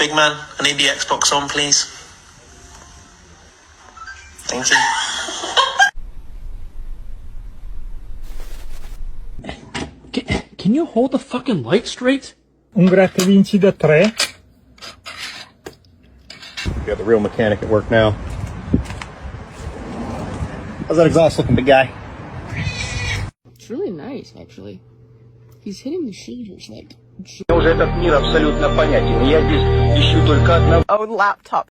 Big man, I need the Xbox on, please. Thank you. Can you hold the fucking light straight? Un gratta vinci da 3. We got the real mechanic at work now. How's that exhaust looking, big guy? It's really nice, actually. He's hitting the shoulders like... Уже этот мир абсолютно понятен. Я здесь ищу только одного. Own laptop